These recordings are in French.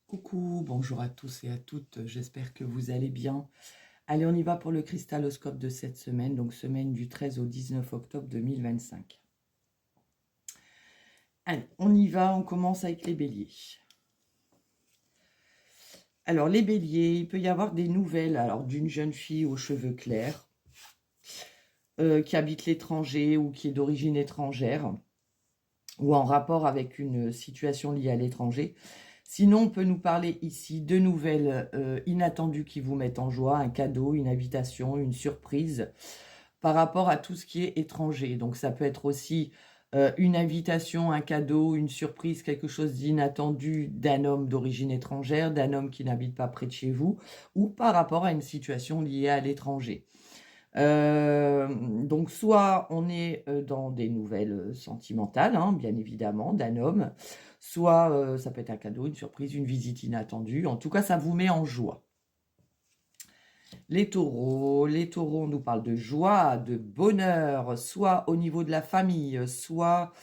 Coucou, bonjour à tous et à toutes, j'espère que vous allez bien. Allez, on y va pour le cristaloscope de cette semaine, donc semaine du 13 au 19 octobre 2025. Allez, on y va, on commence avec les béliers. Alors, les béliers, il peut y avoir des nouvelles d'une jeune fille aux cheveux clairs qui habite l'étranger ou qui est d'origine étrangère ou en rapport avec une situation liée à l'étranger. Sinon, on peut nous parler ici de nouvelles inattendues qui vous mettent en joie, un cadeau, une invitation, une surprise par rapport à tout ce qui est étranger. Donc ça peut être aussi une invitation, un cadeau, une surprise, quelque chose d'inattendu d'un homme d'origine étrangère, d'un homme qui n'habite pas près de chez vous, ou par rapport à une situation liée à l'étranger. Donc soit on est dans des nouvelles sentimentales, hein, bien évidemment, d'un homme, soit ça peut être un cadeau, une surprise, une visite inattendue. En tout cas, ça vous met en joie. Les taureaux, on nous parle de joie, de bonheur, soit au niveau de la famille, soit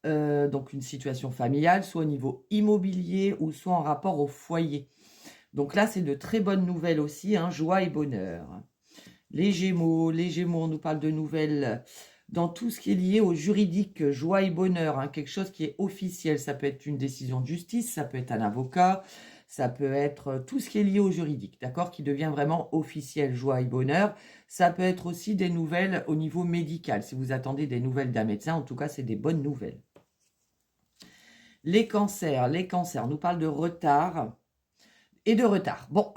donc une situation familiale, soit au niveau immobilier ou soit en rapport au foyer. Donc là, c'est de très bonnes nouvelles aussi, hein, joie et bonheur. Les Gémeaux, on nous parle de nouvelles dans tout ce qui est lié au juridique, joie et bonheur, hein, quelque chose qui est officiel. Ça peut être une décision de justice, ça peut être un avocat, ça peut être tout ce qui est lié au juridique, d'accord, qui devient vraiment officiel, joie et bonheur. Ça peut être aussi des nouvelles au niveau médical. Si vous attendez des nouvelles d'un médecin, en tout cas, c'est des bonnes nouvelles. Les cancers, nous parlent de retard et de retard. Bon.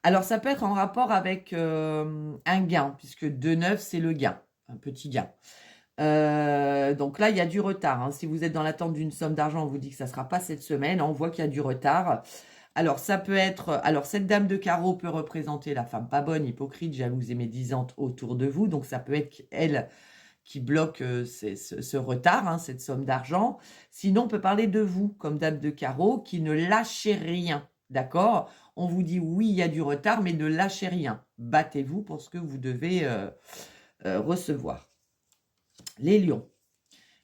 Alors, ça peut être en rapport avec un gain, puisque 2,9, c'est le gain, un petit gain. Donc là, il y a du retard, hein. Si vous êtes dans l'attente d'une somme d'argent, on vous dit que ça ne sera pas cette semaine. On voit qu'il y a du retard. Alors, ça peut être... Alors, cette dame de carreau peut représenter la femme pas bonne, hypocrite, jalouse et médisante autour de vous. Donc, ça peut être elle qui bloque ce retard, hein, cette somme d'argent. Sinon, on peut parler de vous, comme dame de carreau, qui ne lâchez rien. D'accord? On vous dit oui, il y a du retard, mais ne lâchez rien. Battez-vous pour ce que vous devez recevoir. Les lions.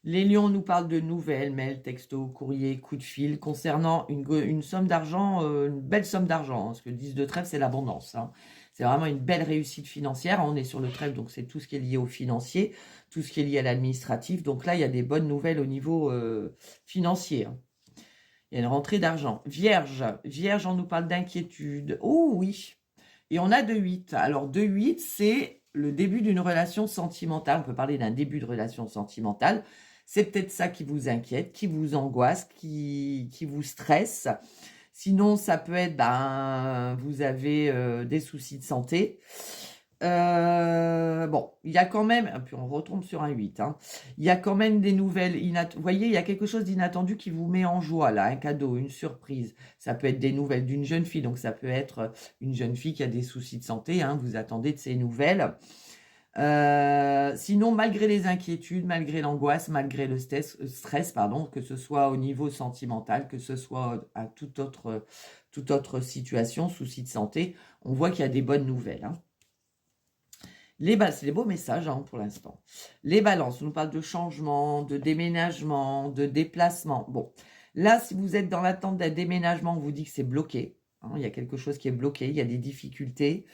Les lions nous parlent de nouvelles, mails, textos, courriers, coups de fil, concernant une somme d'argent, une belle somme d'argent. Hein, parce que le 10 de trèfle, c'est l'abondance. Hein. C'est vraiment une belle réussite financière. On est sur le trèfle, donc c'est tout ce qui est lié au financier, tout ce qui est lié à l'administratif. Donc là, il y a des bonnes nouvelles au niveau financier. Hein. Il y a une rentrée d'argent. Vierge, on nous parle d'inquiétude. Oh oui. Et on a 2,8. Alors 2,8, c'est le début d'une relation sentimentale. On peut parler d'un début de relation sentimentale. C'est peut-être ça qui vous inquiète, qui vous angoisse, qui vous stresse. Sinon, ça peut être, vous avez des soucis de santé. Bon, il y a quand même, puis on retombe sur un 8, hein, il y a quand même des nouvelles, vous voyez, il y a quelque chose d'inattendu qui vous met en joie, là, un cadeau, une surprise. Ça peut être des nouvelles d'une jeune fille, donc ça peut être une jeune fille qui a des soucis de santé, hein, vous attendez de ces nouvelles. Sinon, malgré les inquiétudes, malgré l'angoisse, malgré le stress, que ce soit au niveau sentimental, que ce soit à toute autre situation, soucis de santé, on voit qu'il y a des bonnes nouvelles, hein. C'est des beaux messages, hein, pour l'instant. Les balances, on nous parle de changement, de déménagement, de déplacement. Bon, là, si vous êtes dans l'attente d'un déménagement, on vous dit que c'est bloqué. Hein, il y a quelque chose qui est bloqué, il y a des difficultés.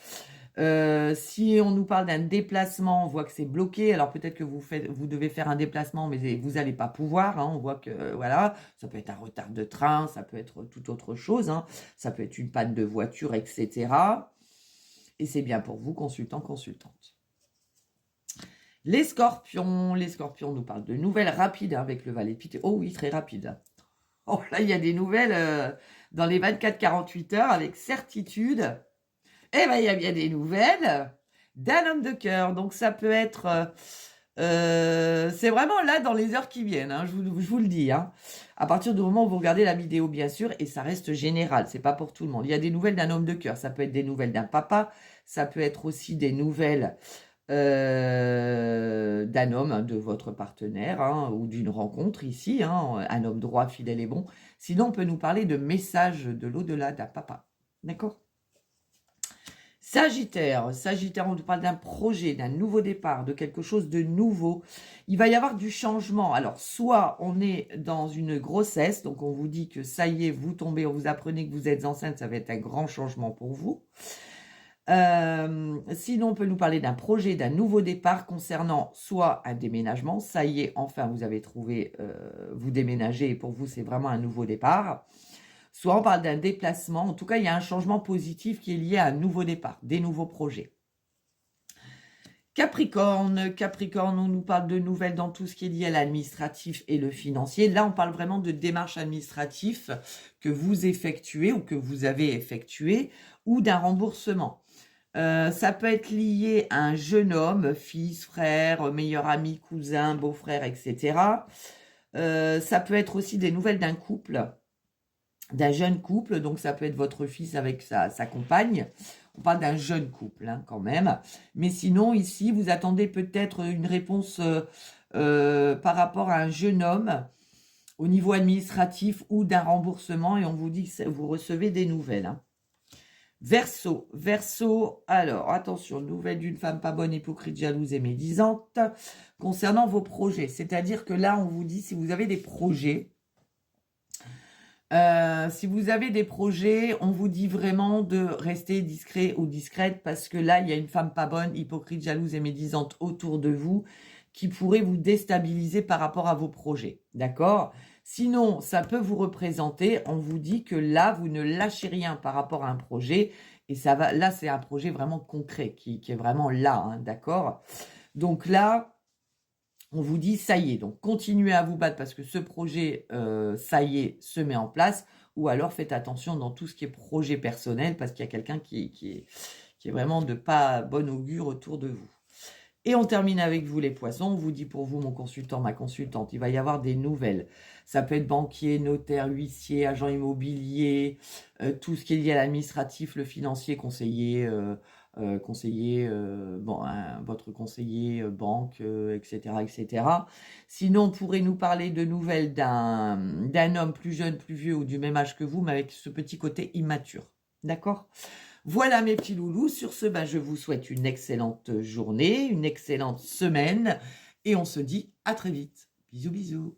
Si on nous parle d'un déplacement, on voit que c'est bloqué. Alors peut-être que vous devez faire un déplacement, mais vous n'allez pas pouvoir. Hein, on voit que voilà, ça peut être un retard de train, ça peut être toute autre chose. Hein, ça peut être une panne de voiture, etc. Et c'est bien pour vous, consultant, consultante. Les scorpions, nous parlent de nouvelles rapides, hein, avec le valet Pité. Oh oui, très rapide. Oh là, il y a des nouvelles dans les 24-48 heures avec certitude. Eh bien, il y a bien des nouvelles d'un homme de cœur. Donc, ça peut être... c'est vraiment là dans les heures qui viennent, hein, je vous le dis. Hein. À partir du moment où vous regardez la vidéo, bien sûr, et ça reste général, c'est pas pour tout le monde. Il y a des nouvelles d'un homme de cœur. Ça peut être des nouvelles d'un papa. Ça peut être aussi des nouvelles d'un homme, hein, de votre partenaire, hein, ou d'une rencontre ici, hein, un homme droit, fidèle et bon. Sinon, on peut nous parler de messages de l'au-delà d'un papa. D'accord ? Sagittaire, Sagittaire, on nous parle d'un projet, d'un nouveau départ, de quelque chose de nouveau. Il va y avoir du changement. Alors, soit on est dans une grossesse, donc on vous dit que ça y est, vous tombez, on vous apprenez que vous êtes enceinte, ça va être un grand changement pour vous. Sinon, on peut nous parler d'un projet, d'un nouveau départ concernant soit un déménagement, ça y est, enfin, vous avez trouvé, vous déménagez et pour vous, c'est vraiment un nouveau départ. Soit on parle d'un déplacement, en tout cas, il y a un changement positif qui est lié à un nouveau départ, des nouveaux projets. Capricorne, Capricorne, on nous parle de nouvelles dans tout ce qui est lié à l'administratif et le financier. Là, on parle vraiment de démarches administratives que vous effectuez ou que vous avez effectuées ou d'un remboursement. Ça peut être lié à un jeune homme, fils, frère, meilleur ami, cousin, beau-frère, etc. Ça peut être aussi des nouvelles d'un couple, d'un jeune couple, donc ça peut être votre fils avec sa compagne. On parle d'un jeune couple hein, quand même. Mais sinon, ici, vous attendez peut-être une réponse par rapport à un jeune homme au niveau administratif ou d'un remboursement et on vous dit que vous recevez des nouvelles. Hein. Verseau, Verseau, alors attention, nouvelle d'une femme pas bonne, hypocrite, jalouse et médisante concernant vos projets. C'est-à-dire que là, on vous dit si vous avez des projets, on vous dit vraiment de rester discret ou discrète parce que là, il y a une femme pas bonne, hypocrite, jalouse et médisante autour de vous qui pourrait vous déstabiliser par rapport à vos projets. D'accord ? Sinon, ça peut vous représenter, on vous dit que là, vous ne lâchez rien par rapport à un projet et ça va, là, c'est un projet vraiment concret qui est vraiment là, hein, d'accord ? Donc là, on vous dit, ça y est, donc continuez à vous battre parce que ce projet, ça y est, se met en place. Ou alors faites attention dans tout ce qui est projet personnel parce qu'il y a quelqu'un qui est vraiment de pas bon augure autour de vous. Et on termine avec vous les poissons. On vous dit pour vous, mon consultant, ma consultante, il va y avoir des nouvelles. Ça peut être banquier, notaire, huissier, agent immobilier, tout ce qui est lié à l'administratif, le financier, conseiller... votre conseiller banque, etc., etc. Sinon, on pourrait nous parler de nouvelles d'un homme plus jeune, plus vieux ou du même âge que vous, mais avec ce petit côté immature. D'accord ? Voilà mes petits loulous. Sur ce, je vous souhaite une excellente journée, une excellente semaine et on se dit à très vite. Bisous, bisous.